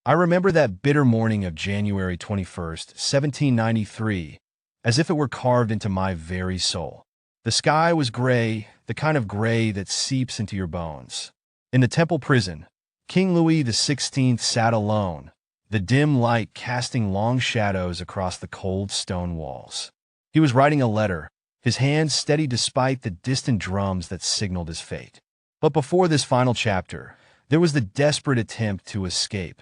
I remember that bitter morning of January 21st, 1793, as if it were carved into my very soul. The sky was gray, the kind of gray that seeps into your bones. In the Temple prison, King Louis XVI sat alone, the dim light casting long shadows across the cold stone walls. He was writing a letter, his hands steady despite the distant drums that signaled his fate. But before this final chapter, there was the desperate attempt to escape,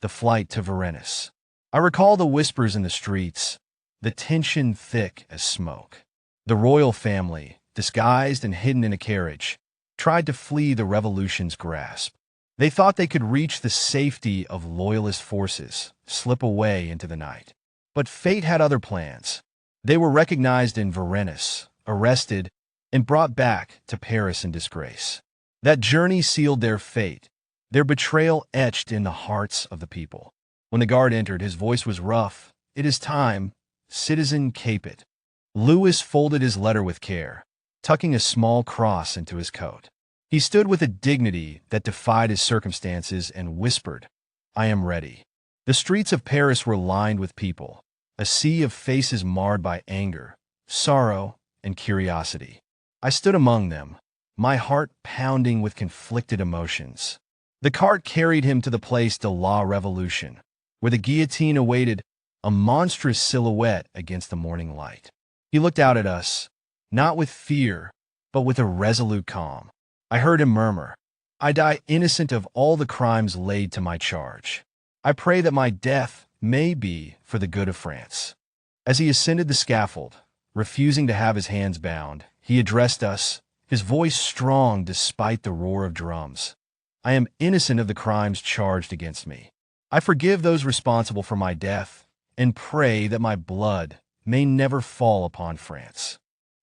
the flight to Varennes. I recall the whispers in the streets, the tension thick as smoke. The royal family, disguised and hidden in a carriage, tried to flee the revolution's grasp. They thought they could reach the safety of loyalist forces, slip away into the night. But fate had other plans. They were recognized in Varennes, arrested, and brought back to Paris in disgrace. That journey sealed their fate, their betrayal etched in the hearts of the people. When the guard entered, his voice was rough. "It is time, Citizen Capet." Louis folded his letter with care, tucking a small cross into his coat. He stood with a dignity that defied his circumstances and whispered, "I am ready." The streets of Paris were lined with people, a sea of faces marred by anger, sorrow, and curiosity. I stood among them, my heart pounding with conflicted emotions. The cart carried him to the Place de la Revolution, where the guillotine awaited, a monstrous silhouette against the morning light. He looked out at us, not with fear, but with a resolute calm. I heard him murmur, "I die innocent of all the crimes laid to my charge. I pray that my death may be for the good of France." As he ascended the scaffold, refusing to have his hands bound, he addressed us, his voice strong despite the roar of drums. "I am innocent of the crimes charged against me. I forgive those responsible for my death, and pray that my blood may never fall upon France."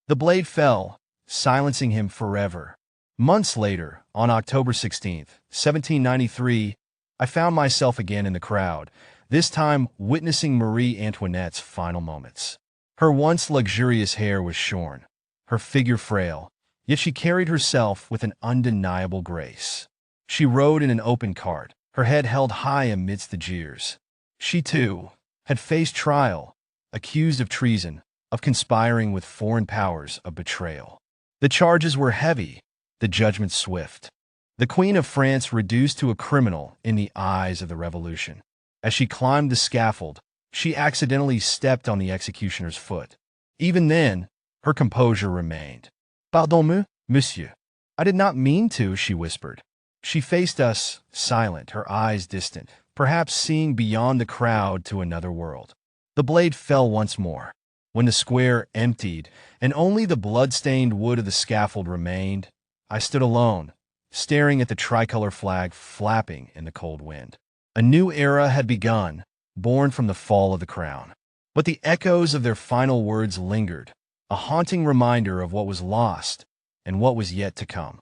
The blade fell, silencing him forever. Months later, on October 16th, 1793, I found myself again in the crowd, this time witnessing Marie Antoinette's final moments. Her once luxurious hair was shorn, her figure frail, yet she carried herself with an undeniable grace. She rode in an open cart, her head held high amidst the jeers. She, too, had faced trial, accused of treason, of conspiring with foreign powers, of betrayal. The charges were heavy, the judgment swift. The Queen of France reduced to a criminal in the eyes of the revolution. As she climbed the scaffold, she accidentally stepped on the executioner's foot. Even then, her composure remained. "Pardon-moi, monsieur. I did not mean to," she whispered. She faced us, silent, her eyes distant, perhaps seeing beyond the crowd to another world. The blade fell once more. When the square emptied, and only the blood-stained wood of the scaffold remained, I stood alone, staring at the tricolor flag flapping in the cold wind. A new era had begun, born from the fall of the crown. But the echoes of their final words lingered, a haunting reminder of what was lost and what was yet to come.